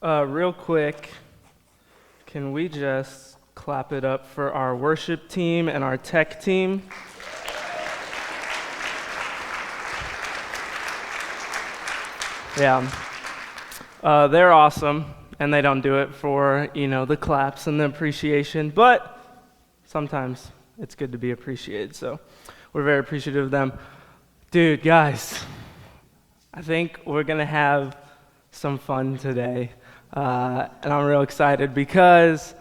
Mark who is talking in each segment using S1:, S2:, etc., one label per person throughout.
S1: Real quick, can we just clap it up for our worship team and our tech team? Yeah, they're awesome, and they don't do it for, the claps and the appreciation, but sometimes it's good to be appreciated, so we're very appreciative of them. Dude, guys, I think we're going to have some fun today, and I'm real excited because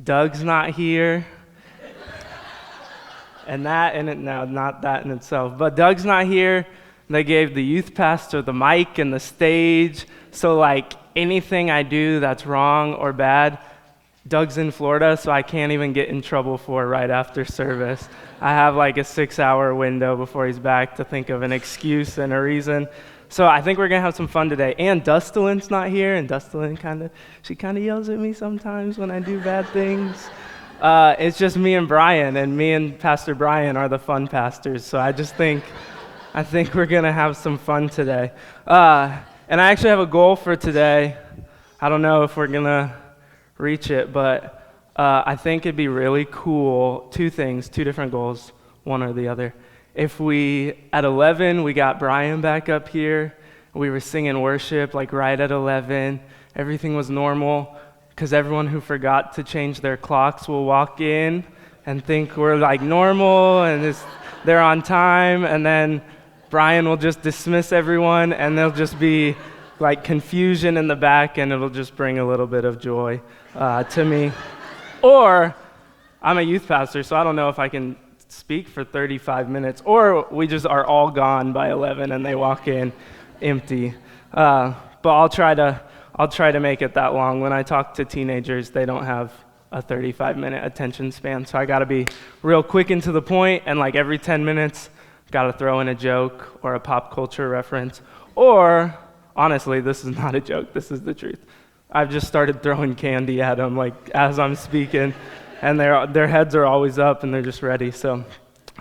S1: Doug's not here, and not that in itself, but Doug's not here. They gave the youth pastor the mic and the stage, so anything I do that's wrong or bad, Doug's in Florida, so I can't even get in trouble for right after service. I have a 6-hour window before he's back to think of an excuse and a reason. So I think we're going to have some fun today. And Dustalin's not here, and Dustalin kind of yells at me sometimes when I do bad things. It's just me and Brian, and me and Pastor Brian are the fun pastors, so I think we're going to have some fun today. And I actually have a goal for today. I don't know if we're going to reach it, but I think it'd be really cool. Two different goals, one or the other. If at 11, we got Brian back up here. We were singing worship right at 11. Everything was normal because everyone who forgot to change their clocks will walk in and think we're normal and they're on time, and then Brian will just dismiss everyone, and there'll just be confusion in the back, and it'll just bring a little bit of joy to me. Or I'm a youth pastor, so I don't know if I can speak for 35 minutes, or we just are all gone by 11 and they walk in empty. But I'll try to make it that long. When I talk to teenagers, they don't have a 35-minute attention span, so I got to be real quick and to the point, and every 10 minutes, got to throw in a joke or a pop culture reference. Or, honestly, this is not a joke, this is the truth. I've just started throwing candy at them as I'm speaking, and their heads are always up and they're just ready.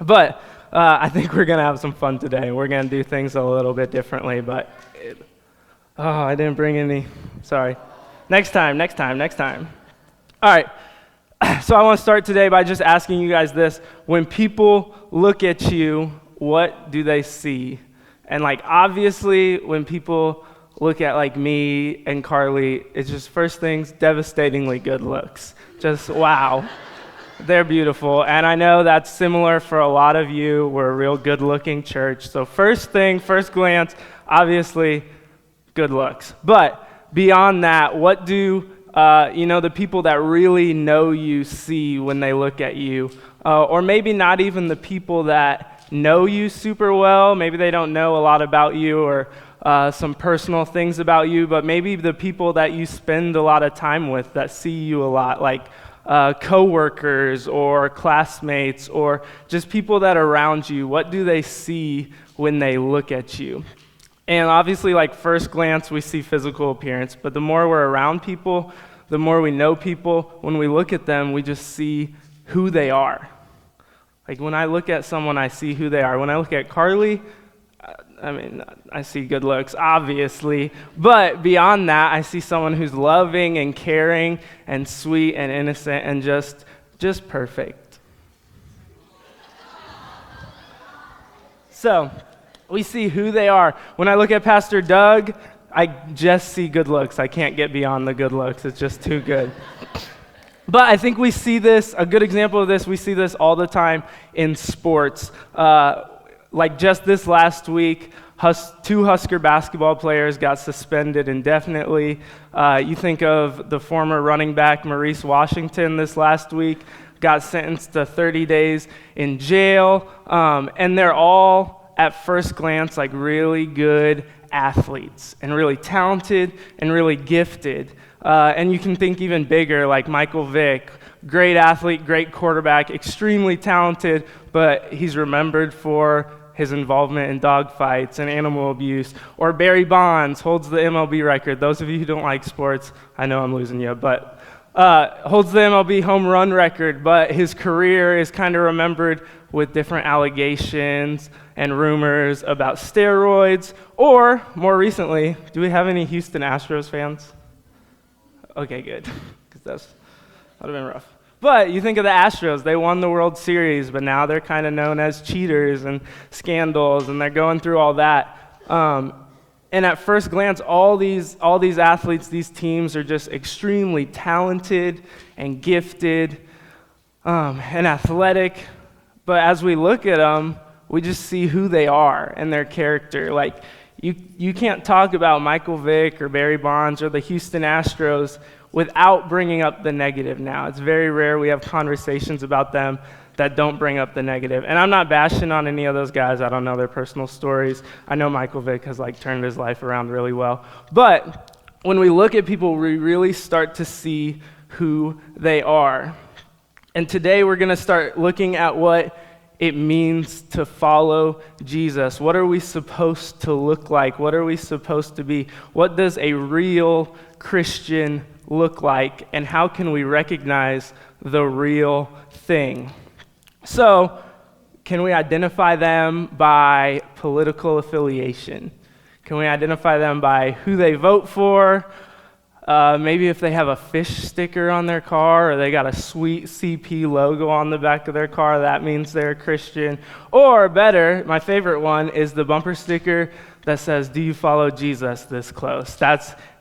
S1: But I think we're going to have some fun today. We're going to do things a little bit differently, but I didn't bring any. Sorry. Next time. All right. So I want to start today by just asking you guys this. When people look at you, what do they see? And obviously, when people look at me and Carly, it's just first things, devastatingly good looks. Just wow, they're beautiful. And I know that's similar for a lot of you. We're a real good-looking church. So first glance, obviously, good looks. But beyond that, what do the people that really know you see when they look at you? Or maybe not even the people that know you super well. Maybe they don't know a lot about you or some personal things about you, but maybe the people that you spend a lot of time with that see you a lot, coworkers or classmates or just people that are around you. What do they see when they look at you? And obviously, first glance, we see physical appearance, but the more we're around people, the more we know people, when we look at them, we just see who they are. When I look at someone, I see who they are. When I look at Carly, I see good looks, obviously, but beyond that, I see someone who's loving and caring and sweet and innocent and just perfect. So, we see who they are. When I look at Pastor Doug, I just see good looks. I can't get beyond the good looks. It's just too good. But I think we see this, a good example of this, we see this all the time in sports. Just this last week, 2 Husker basketball players got suspended indefinitely. You think of the former running back, Maurice Washington, this last week, got sentenced to 30 days in jail. And they're all, at first glance, really good athletes and really talented and really gifted. And you can think even bigger, like Michael Vick, great athlete, great quarterback, extremely talented, but he's remembered for his involvement in dogfights and animal abuse. Or Barry Bonds holds the MLB record. Those of you who don't like sports, I know I'm losing you, but holds the MLB home run record, but his career is kind of remembered with different allegations and rumors about steroids. Or, more recently, do we have any Houston Astros fans? Okay, good, because that would have been rough. But you think of the Astros, they won the World Series, but now they're kind of known as cheaters and scandals, and they're going through all that. And at first glance, all these athletes, these teams are just extremely talented and gifted and athletic. But as we look at them, we just see who they are and their character. Like, you can't talk about Michael Vick or Barry Bonds or the Houston Astros without bringing up the negative now. It's very rare we have conversations about them that don't bring up the negative. And I'm not bashing on any of those guys. I don't know their personal stories. I know Michael Vick has turned his life around really well. But when we look at people, we really start to see who they are. And today we're going to start looking at what it means to follow Jesus. What are we supposed to look like? What are we supposed to be? What does a real Christian look like? And how can we recognize the real thing? So, can we identify them by political affiliation? Can we identify them by who they vote for? Maybe if they have a fish sticker on their car, or they got a sweet CP logo on the back of their car, that means they're a Christian. Or better, my favorite one is the bumper sticker that says, "Do you follow Jesus?" this close.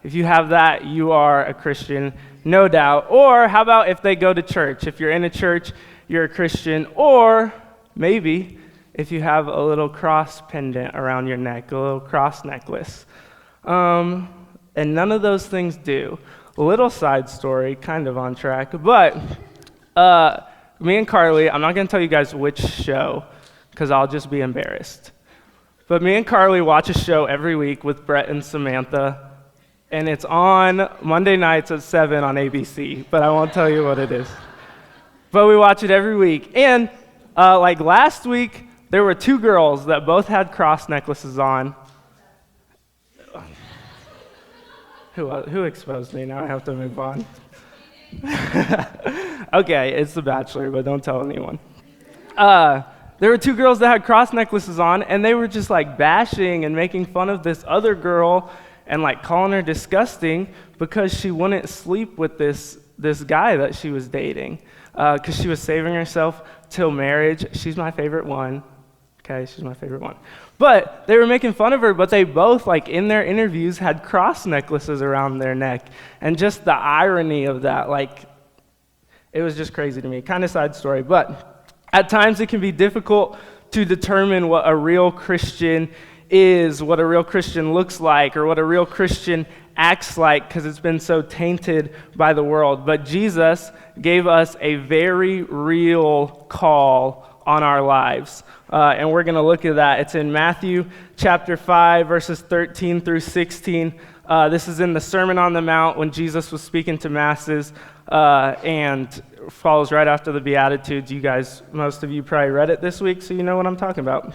S1: If you have that, you are a Christian, no doubt. Or how about if they go to church? If you're in a church, you're a Christian. Or maybe if you have a little cross pendant around your neck, a little cross necklace. And none of those things do. A little side story, kind of on track, but me and Carly, I'm not going to tell you guys which show, because I'll just be embarrassed. But me and Carly watch a show every week with Brett and Samantha, and it's on Monday nights at 7 on ABC, but I won't tell you what it is. But we watch it every week. And last week, there were 2 girls that both had cross necklaces on. Who exposed me? Now I have to move on. Okay, it's The Bachelor, but don't tell anyone. There were 2 girls that had cross necklaces on, and they were just bashing and making fun of this other girl and calling her disgusting because she wouldn't sleep with this guy that she was dating because she was saving herself till marriage. She's my favorite one. Okay, she's my favorite one. But they were making fun of her, but they both, in their interviews, had cross necklaces around their neck. And just the irony of that, it was just crazy to me. Kind of side story. But at times it can be difficult to determine what a real Christian is, what a real Christian looks like, or what a real Christian acts like, because it's been so tainted by the world. But Jesus gave us a very real call on our lives. And we're going to look at that. It's in Matthew chapter 5, verses 13 through 16. This is in the Sermon on the Mount when Jesus was speaking to masses, and follows right after the Beatitudes. You guys, most of you probably read it this week, so you know what I'm talking about.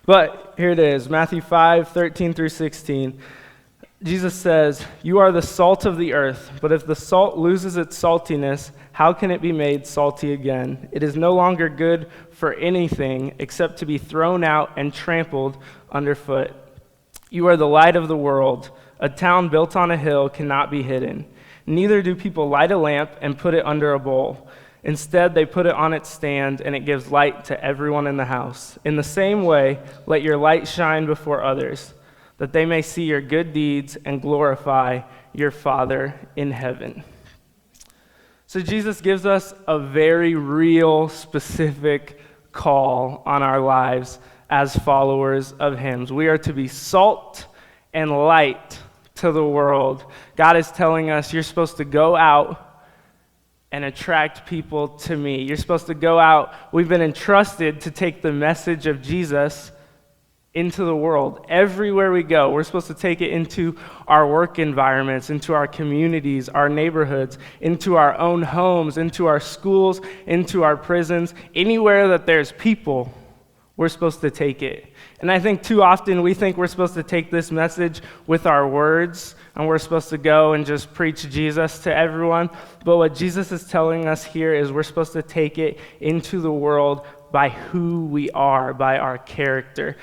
S1: But here it is, Matthew 5, 13 through 16. Jesus says, "You are the salt of the earth, but if the salt loses its saltiness, how can it be made salty again? It is no longer good for anything except to be thrown out and trampled underfoot. You are the light of the world. A town built on a hill cannot be hidden. Neither do people light a lamp and put it under a bowl. Instead, they put it on its stand, and it gives light to everyone in the house. In the same way, let your light shine before others, that they may see your good deeds and glorify your Father in heaven." So Jesus gives us a very real, specific call on our lives as followers of him. We are to be salt and light to the world. God is telling us you're supposed to go out and attract people to me. You're supposed to go out. We've been entrusted to take the message of Jesus into the world. Everywhere we go, we're supposed to take it into our work environments, into our communities, our neighborhoods, into our own homes, into our schools, into our prisons. Anywhere that there's people, we're supposed to take it. And I think too often we think we're supposed to take this message with our words, and we're supposed to go and just preach Jesus to everyone. But what Jesus is telling us here is we're supposed to take it into the world by who we are, by our character.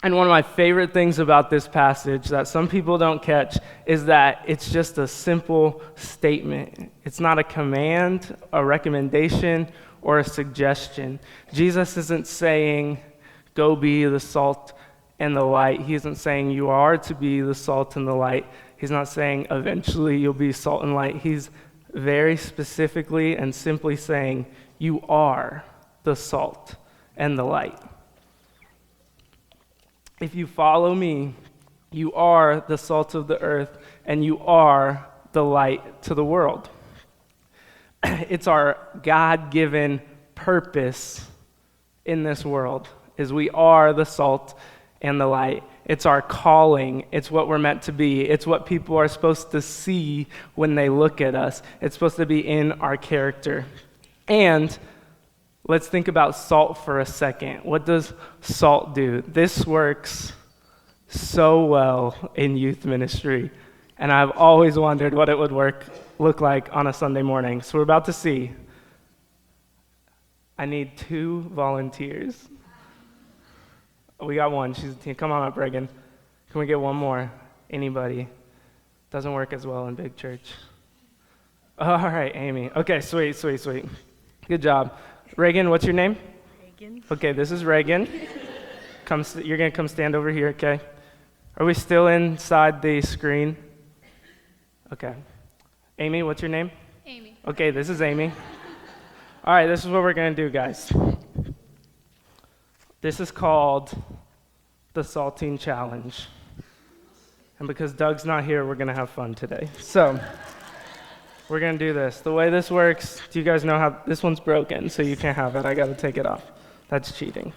S1: And one of my favorite things about this passage that some people don't catch is that it's just a simple statement. It's not a command, a recommendation, or a suggestion. Jesus isn't saying, go be the salt and the light. He isn't saying you are to be the salt and the light. He's not saying eventually you'll be salt and light. He's very specifically and simply saying you are the salt and the light. If you follow me, you are the salt of the earth, and you are the light to the world. It's our God-given purpose in this world, is we are the salt and the light. It's our calling. It's what we're meant to be. It's what people are supposed to see when they look at us. It's supposed to be in our character. And let's think about salt for a second. What does salt do? This works so well in youth ministry, and I've always wondered what it would look like on a Sunday morning. So we're about to see. I need 2 volunteers. We got one. She's a teen. Come on up, Reagan. Can we get one more? Anybody? Doesn't work as well in big church. All right, Amy. Okay, sweet. Good job. Reagan, what's your name?
S2: Reagan.
S1: Okay, this is Reagan. You're going to come stand over here, okay? Are we still inside the screen? Okay. Amy, what's your name?
S2: Amy.
S1: Okay, this is Amy. All right, this is what we're going to do, guys. This is called the Saltine Challenge. And because Doug's not here, we're going to have fun today. So we're going to do this. The way this works, do you guys know how this one's broken, so you can't have it. I got to take it off. That's cheating.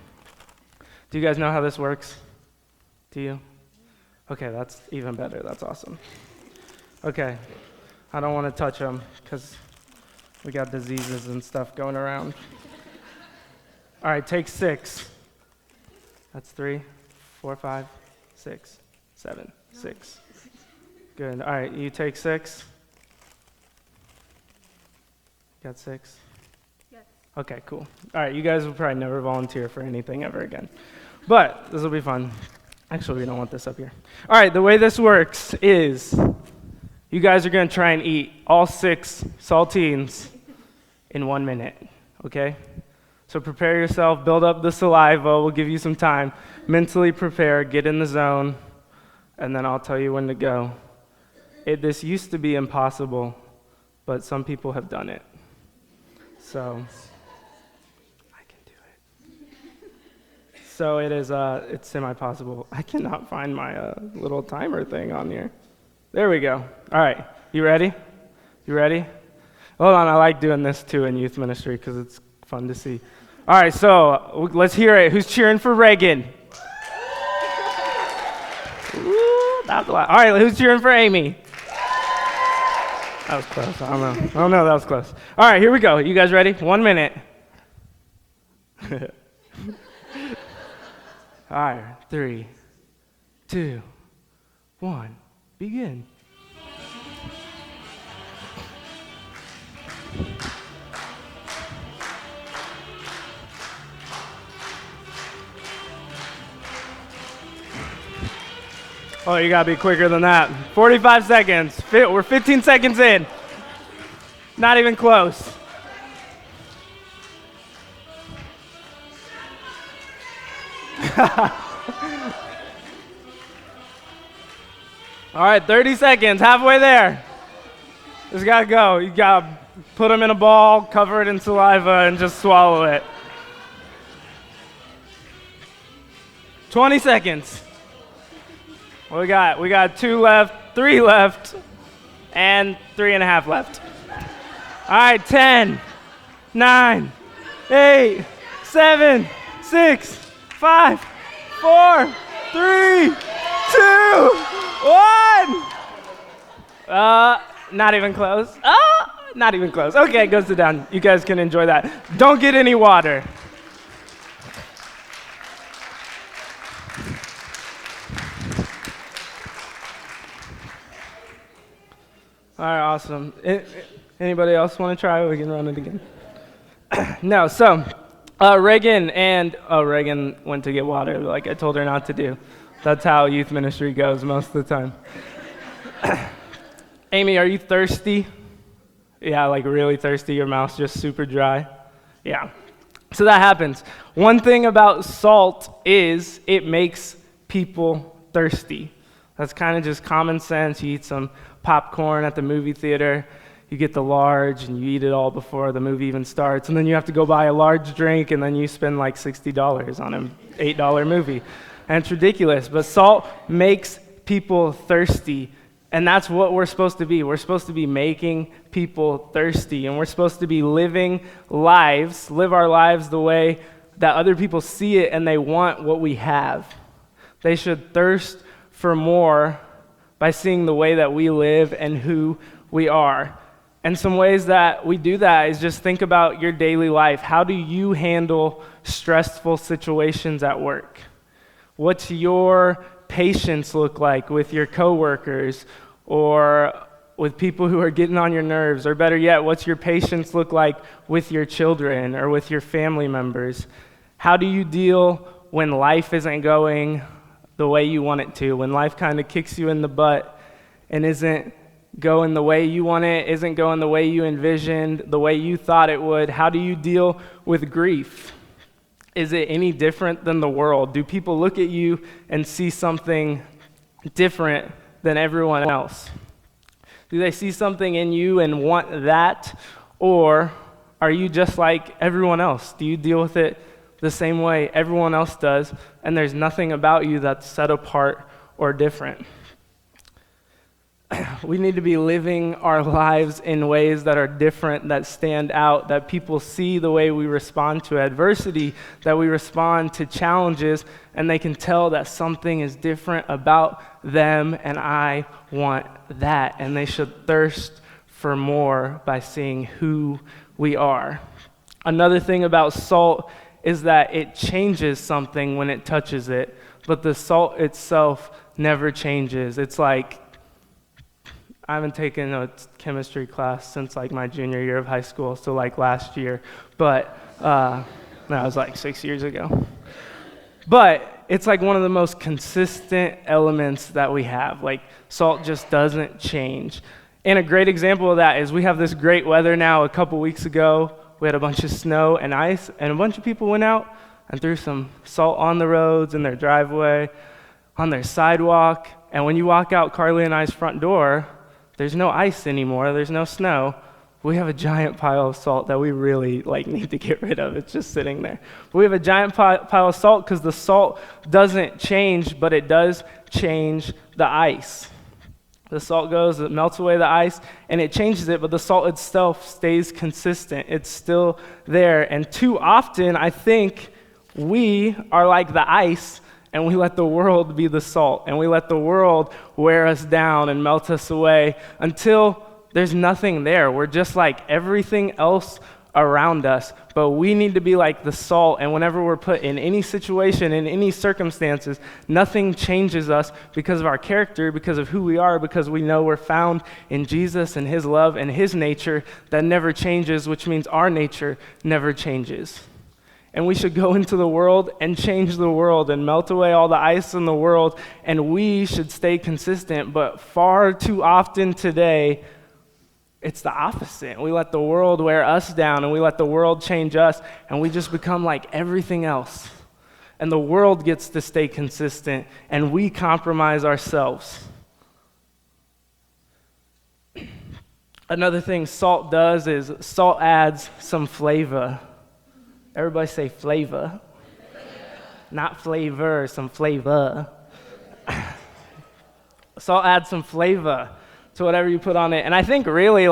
S1: Do you guys know how this works? Do you? Okay, that's even better. That's awesome. Okay, I don't want to touch them because we got diseases and stuff going around. All right, take 6. That's 3, 4, 5, 6, 7, 6. Good. All right, you take 6. Got 6?
S2: Yes.
S1: Okay, cool. All right, you guys will probably never volunteer for anything ever again. But this will be fun. Actually, we don't want this up here. All right, the way this works is you guys are going to try and eat all 6 saltines in 1 minute, okay? So prepare yourself, build up the saliva. We'll give you some time. Mentally prepare, get in the zone, and then I'll tell you when to go. This used to be impossible, but some people have done it. So I can do it. So it's semi-possible. I cannot find my little timer thing on here. There we go. All right, you ready? You ready? Hold on, I like doing this too in youth ministry because it's fun to see. All right, so let's hear it. Who's cheering for Reagan? Ooh, that was a lot. All right, who's cheering for Amy? That was close. I don't know. That was close. All right, here we go. You guys ready? 1 minute. All right, 3, 2, 1, begin. Oh, you gotta be quicker than that. 45 seconds. We're 15 seconds in. Not even close. All right, 30 seconds, halfway there. Just gotta go. You gotta put them in a ball, cover it in saliva, and just swallow it. 20 seconds. We got 2 left, 3 left, and 3.5 left. All right, 10, 9, 8, 7, 6, 5, 4, 3, 2, 1. Not even close. Not even close. Okay, go sit down. You guys can enjoy that. Don't get any water. All right, awesome. Anybody else want to try? We can run it again. No, so, Reagan went to get water like I told her not to do. That's how youth ministry goes most of the time. Amy, are you thirsty? Yeah, like really thirsty, your mouth's just super dry. Yeah. So that happens. One thing about salt is it makes people thirsty. That's kind of just common sense. You eat some popcorn at the movie theater, you get the large, and you eat it all before the movie even starts, and then you have to go buy a large drink, and then you spend like $60 on an $8 movie. And it's ridiculous, but salt makes people thirsty, and that's what we're supposed to be. We're supposed to be making people thirsty, and we're supposed to be live our lives the way that other people see it, and they want what we have. They should thirst for more by seeing the way that we live and who we are. And some ways that we do that is just think about your daily life. How do you handle stressful situations at work? What's your patience look like with your coworkers or with people who are getting on your nerves? Or better yet, what's your patience look like with your children or with your family members? How do you deal when life isn't going the way you want it to, when life kind of kicks you in the butt and isn't going the way you want it, isn't going the way you envisioned, the way you thought it would? How do you deal with grief? Is it any different than the world? Do people look at you and see something different than everyone else? Do they see something in you and want that? Or are you just like everyone else? Do you deal with it the same way everyone else does, and there's nothing about you that's set apart or different? We need to be living our lives in ways that are different, that stand out, that people see the way we respond to adversity, that we respond to challenges, and they can tell that something is different about them, and I want that. And they should thirst for more by seeing who we are. Another thing about salt is that it changes something when it touches it, but the salt itself never changes. It's like, I haven't taken a chemistry class since like my junior year of high school, so like last year, but that was like 6 years ago. But it's like one of the most consistent elements that we have. Like salt just doesn't change. And a great example of that is we have this great weather now. A couple weeks ago, we had a bunch of snow and ice, and a bunch of people went out and threw some salt on the roads, in their driveway, on their sidewalk. And when you walk out Carly and I's front door, there's no ice anymore, there's no snow. We have a giant pile of salt that we really need to get rid of. It's just sitting there. But we have a giant pile of salt because the salt doesn't change, but it does change the ice. The salt goes, it melts away the ice, and it changes it, but the salt itself stays consistent. It's still there. And too often, I think, we are like the ice, and we let the world be the salt, and we let the world wear us down and melt us away until there's nothing there. We're just like everything else around us, but we need to be like the salt, and whenever we're put in any situation, in any circumstances, nothing changes us because of our character, because of who we are, because we know we're found in Jesus and His love and His nature that never changes, which means our nature never changes. And we should go into the world and change the world and melt away all the ice in the world, and we should stay consistent. But far too often today, it's the opposite. We let the world wear us down, and we let the world change us, and we just become like everything else. And the world gets to stay consistent, and we compromise ourselves. Another thing salt does is salt adds some flavor. Everybody say flavor. Not flavor, some flavor. Salt adds some flavor to whatever you put on it. And I think really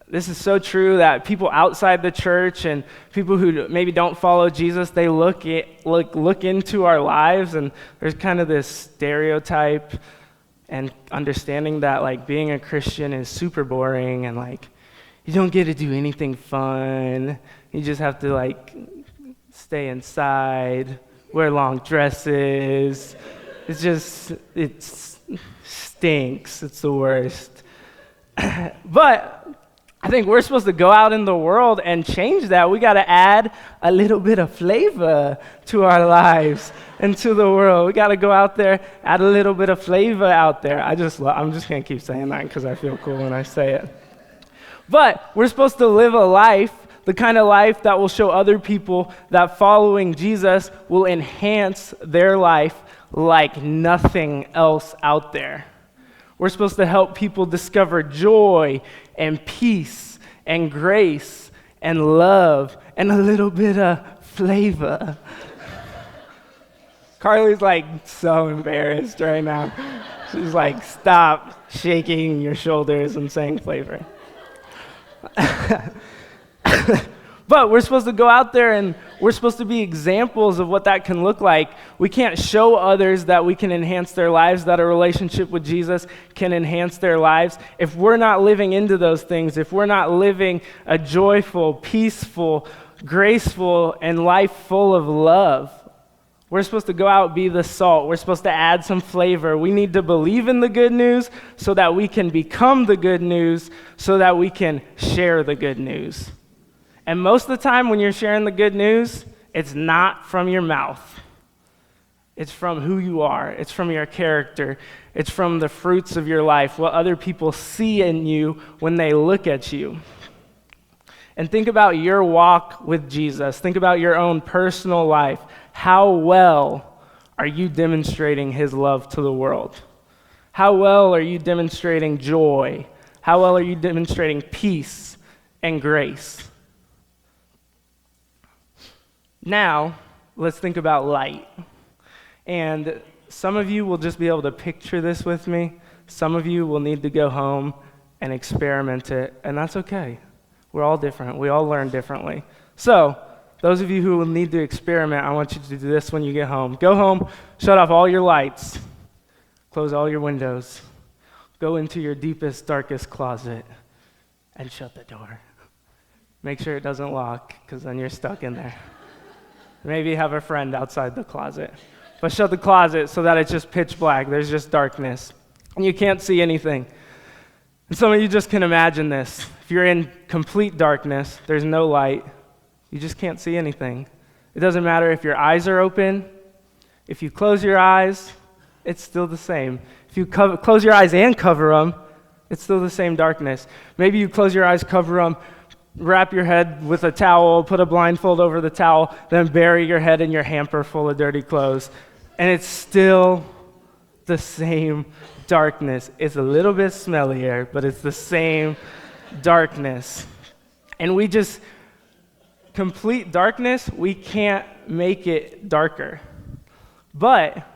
S1: this is so true that people outside the church and people who maybe don't follow Jesus, they look into our lives, and there's kind of this stereotype and understanding that being a Christian is super boring, and you don't get to do anything fun. You just have to stay inside, wear long dresses. It stinks. It's the worst. But I think we're supposed to go out in the world and change that. We got to add a little bit of flavor to our lives and to the world. We got to go out there, add a little bit of flavor out there. I'm just going to keep saying that because I feel cool when I say it. But we're supposed to live a life, the kind of life that will show other people that following Jesus will enhance their life like nothing else out there. We're supposed to help people discover joy and peace and grace and love and a little bit of flavor. Carly's like so embarrassed right now. She's like, stop shaking your shoulders and saying flavor. But we're supposed to go out there and we're supposed to be examples of what that can look like. We can't show others that we can enhance their lives, that a relationship with Jesus can enhance their lives, if we're not living into those things, if we're not living a joyful, peaceful, graceful, and life full of love. We're supposed to go out, be the salt. We're supposed to add some flavor. We need to believe in the good news so that we can become the good news, so that we can share the good news. And most of the time when you're sharing the good news, it's not from your mouth. It's from who you are. It's from your character. It's from the fruits of your life, what other people see in you when they look at you. And think about your walk with Jesus. Think about your own personal life. How well are you demonstrating his love to the world? How well are you demonstrating joy? How well are you demonstrating peace and grace? Now, let's think about light. And some of you will just be able to picture this with me. Some of you will need to go home and experiment it, and that's okay. We're all different. We all learn differently. So, those of you who will need to experiment, I want you to do this when you get home. Go home, shut off all your lights, close all your windows, go into your deepest, darkest closet, and shut the door. Make sure it doesn't lock, because then you're stuck in there. Maybe have a friend outside the closet. But shut the closet so that it's just pitch black. There's just darkness. And you can't see anything. And some of you just can imagine this. If you're in complete darkness, there's no light, you just can't see anything. It doesn't matter if your eyes are open. If you close your eyes, it's still the same. If you close your eyes and cover them, it's still the same darkness. Maybe you close your eyes, cover them, wrap your head with a towel, put a blindfold over the towel, then bury your head in your hamper full of dirty clothes. And it's still the same darkness. It's a little bit smellier, but it's the same darkness. And complete darkness, we can't make it darker. But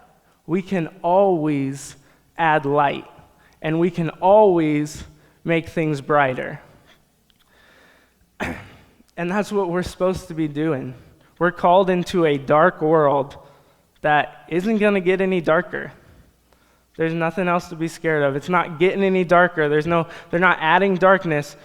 S1: we can always add light, and we can always make things brighter. And that's what we're supposed to be doing. We're called into a dark world that isn't going to get any darker. There's nothing else to be scared of. It's not getting any darker. They're not adding darkness,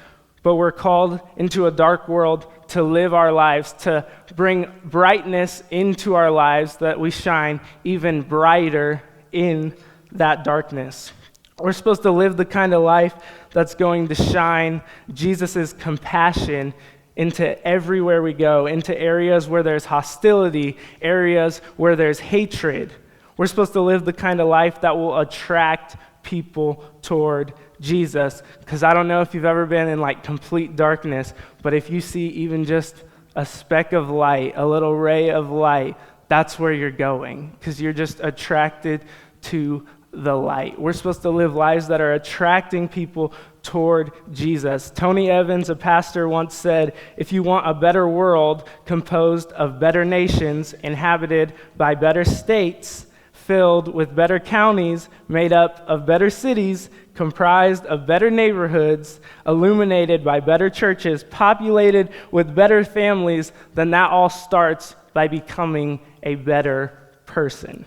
S1: but we're called into a dark world to live our lives, to bring brightness into our lives, that we shine even brighter in that darkness. We're supposed to live the kind of life that's going to shine Jesus' compassion into everywhere we go, into areas where there's hostility, areas where there's hatred. We're supposed to live the kind of life that will attract people toward Jesus. Because I don't know if you've ever been in like complete darkness, but if you see even just a speck of light, a little ray of light, that's where you're going, because you're just attracted to the light. We're supposed to live lives that are attracting people toward Jesus. Tony Evans, a pastor, once said, if you want a better world composed of better nations, inhabited by better states, filled with better counties, made up of better cities, comprised of better neighborhoods, illuminated by better churches, populated with better families, then that all starts by becoming a better person.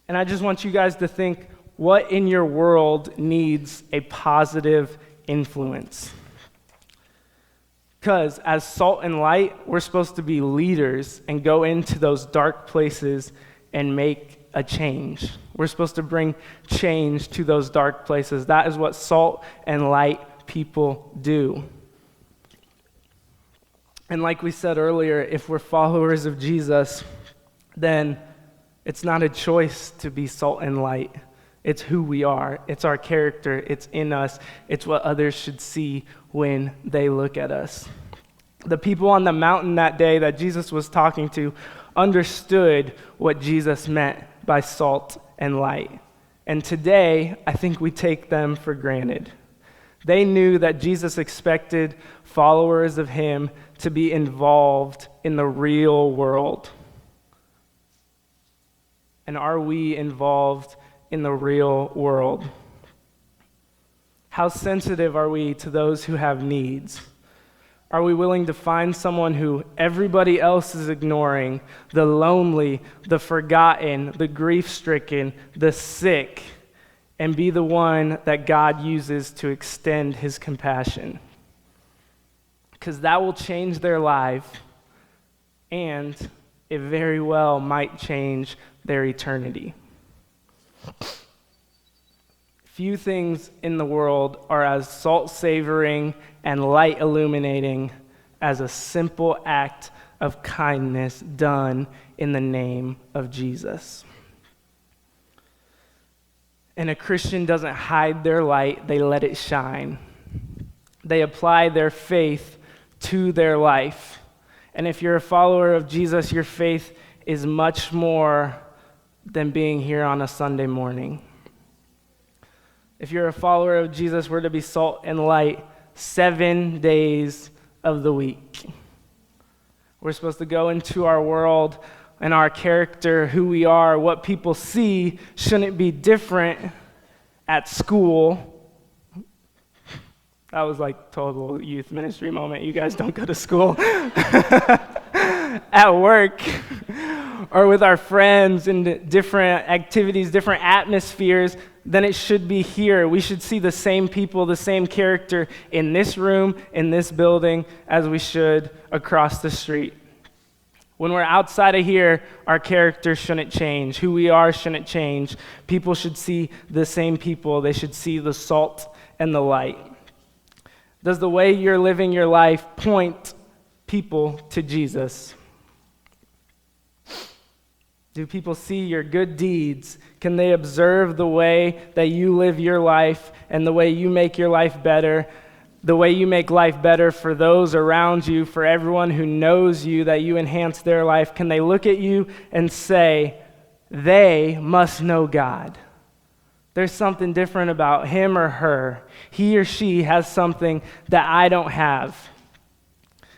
S1: And I just want you guys to think, what in your world needs a positive influence? Because as salt and light, we're supposed to be leaders and go into those dark places and make a change. We're supposed to bring change to those dark places. That is what salt and light people do. And like we said earlier, if we're followers of Jesus, then it's not a choice to be salt and light. It's who we are. It's our character. It's in us. It's what others should see when they look at us. The people on the mountain that day that Jesus was talking to understood what Jesus meant by salt and light. And today, I think we take them for granted. They knew that Jesus expected followers of him to be involved in the real world. And are we involved in the real world? How sensitive are we to those who have needs? Are we willing to find someone who everybody else is ignoring, the lonely, the forgotten, the grief-stricken, the sick, and be the one that God uses to extend his compassion? Because that will change their life, and it very well might change their eternity. Few things in the world are as salt-savoring and light-illuminating as a simple act of kindness done in the name of Jesus. And a Christian doesn't hide their light, they let it shine. They apply their faith to their life. And if you're a follower of Jesus, your faith is much more than being here on a Sunday morning. If you're a follower of Jesus, we're to be salt and light 7 days of the week. We're supposed to go into our world and our character, who we are, what people see, shouldn't be different at school. That was like total youth ministry moment. You guys don't go to school. At work, or with our friends in different activities, different atmospheres, than it should be here. We should see the same people, the same character in this room, in this building, as we should across the street. When we're outside of here, our character shouldn't change. Who we are shouldn't change. People should see the same people. They should see the salt and the light. Does the way you're living your life point people to Jesus? Do people see your good deeds? Can they observe the way that you live your life and the way you make your life better, the way you make life better for those around you, for everyone who knows you, that you enhance their life? Can they look at you and say, they must know God? There's something different about him or her. He or she has something that I don't have.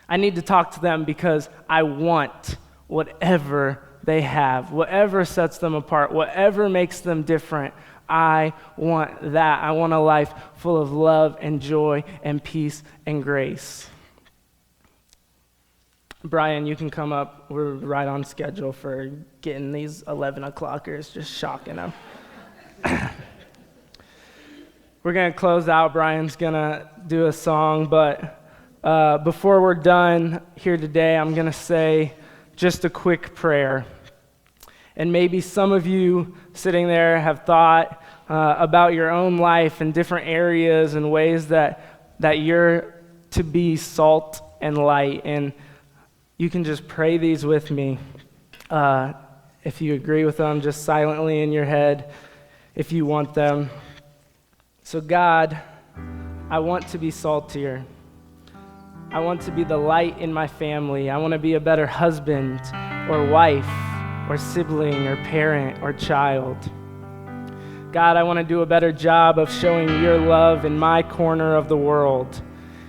S1: I need to talk to them because I want whatever they have, whatever sets them apart, whatever makes them different. I want that. I want a life full of love and joy and peace and grace. Brian, you can come up. We're right on schedule for getting these 11 o'clockers, just shocking them. We're going to close out. Brian's going to do a song, but before we're done here today, I'm going to say just a quick prayer. And maybe some of you sitting there have thought about your own life in different areas and ways that you're to be salt and light. And you can just pray these with me. If you agree with them, just silently in your head if you want them. So God, I want to be saltier. I want to be the light in my family. I want to be a better husband or wife or sibling or parent or child. God, I want to do a better job of showing your love in my corner of the world.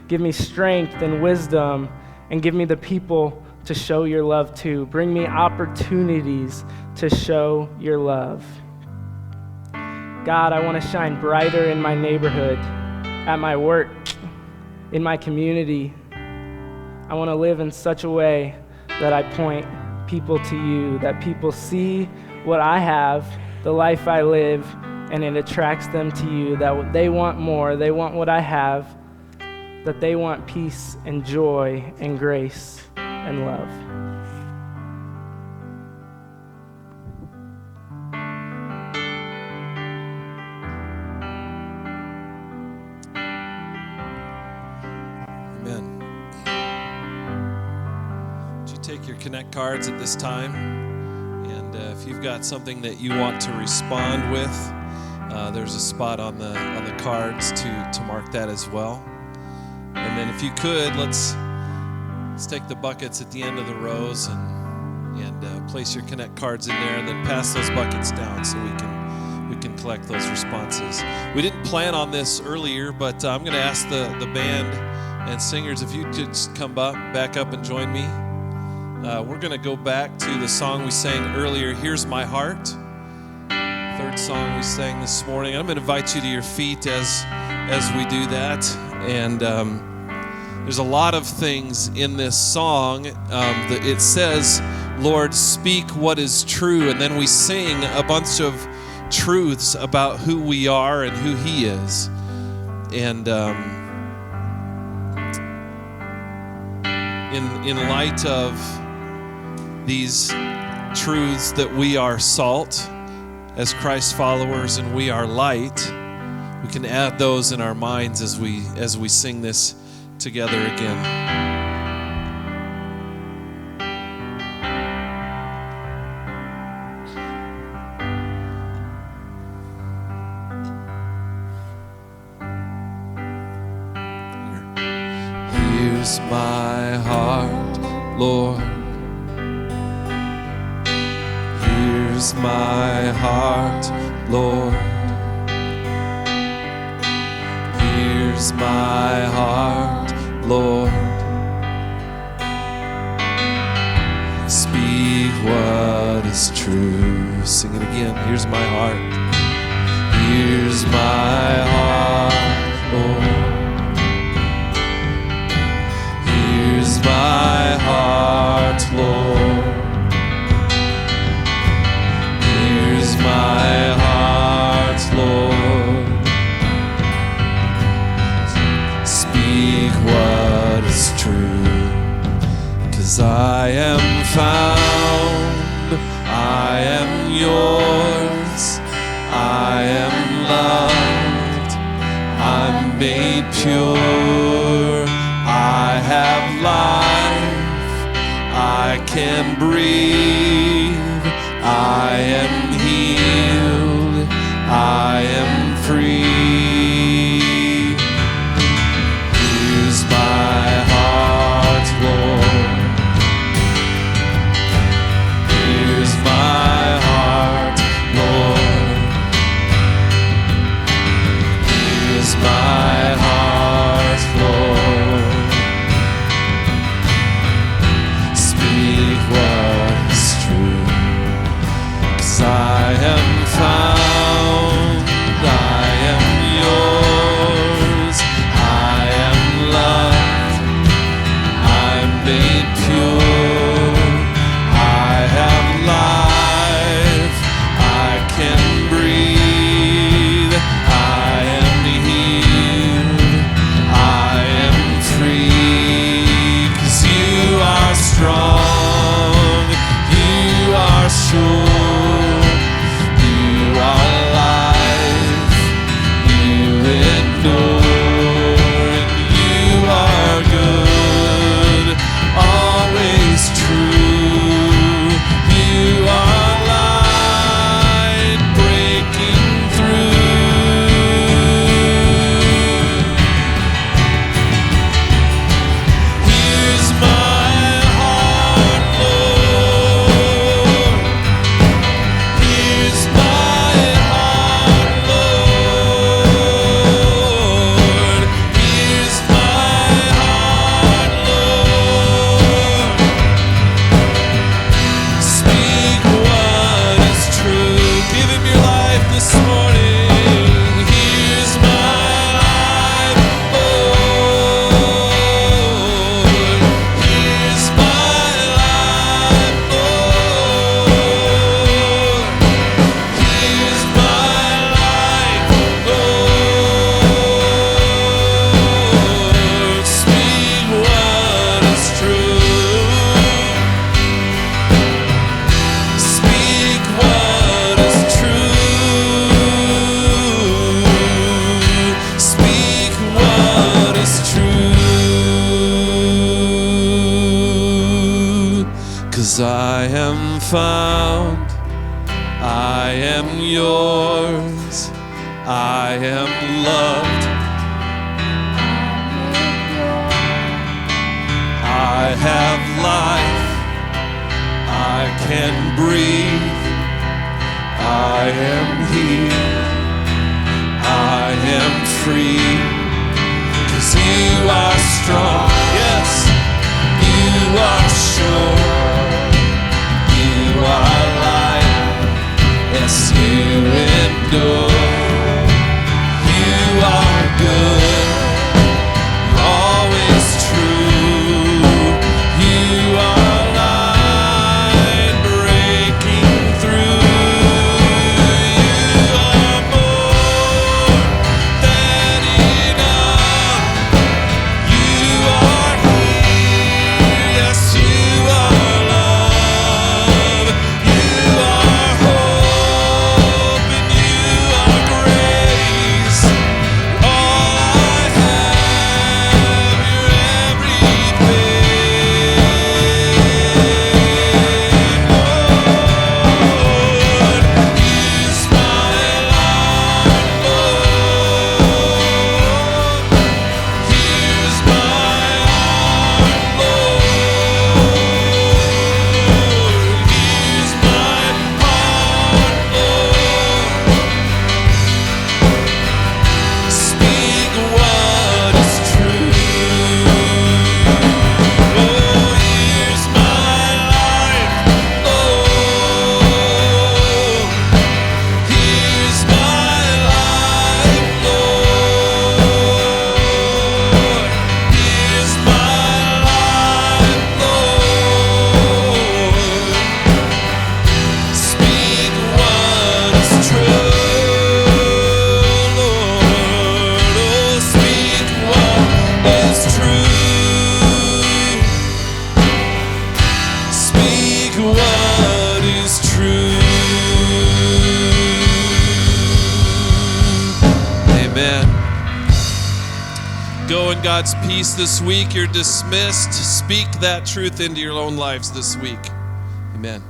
S1: Give me strength and wisdom, and give me the people to show your love to. Bring me opportunities to show your love. God, I want to shine brighter in my neighborhood, at my work, in my community. I want to live in such a way that I point people to you, that people see what I have, the life I live, and it attracts them to you, that they want more, they want what I have, that they want peace and joy and grace and love.
S2: take your Connect cards at this time, and if you've got something that you want to respond with, there's a spot on the cards to mark that as well. And then if you could, let's take the buckets at the end of the rows and place your Connect cards in there, and then pass those buckets down so we can collect those responses. We didn't plan on this earlier, but I'm going to ask the band and singers if you could just come back up and join me. We're going to go back to the song we sang earlier, Here's My Heart. Third song we sang this morning. I'm going to invite you to your feet as we do that. And there's a lot of things in this song. It says, Lord, speak what is true. And then we sing a bunch of truths about who we are and who He is. And in light of these truths that we are salt as Christ followers and we are light, we can add those in our minds as we sing this together again. Here's my heart, Lord. Here's my heart, Lord. Here's my heart, Lord. Speak what is true. Sing it again. Here's my heart. Here's my heart, Lord. Here's my heart, Lord. Here's my heart, Lord. Speak what is true, 'cause I am found, I am yours, I am loved, I'm made pure, I have life, I can breathe, I am healed, I am free. Here's my heart, Lord. Here's my heart, Lord. Here's my heart, Lord. Speak what is true, 'cause I 'Cause I am found, I am yours, I am loved, I have life, I can breathe, I am here, I am free. 'Cause you are strong, yes, you are sure, you are light, yes, you endure, you are good, always true, you are light breaking through, you are more than enough, you are here, yes, you are love, you are hope, and you are grace, all I have, you're everything, Lord, use my life, Lord, here's my heart, Lord, here's my heart, Lord, speak what is true, oh, here's my life, Lord, here's my life, Lord, here's my life, Lord, speak what is true, Lord, oh, speak what is true, speak what is true. Amen. Go in God's peace this week. You're dismissed. Speak that truth into your own lives this week. Amen.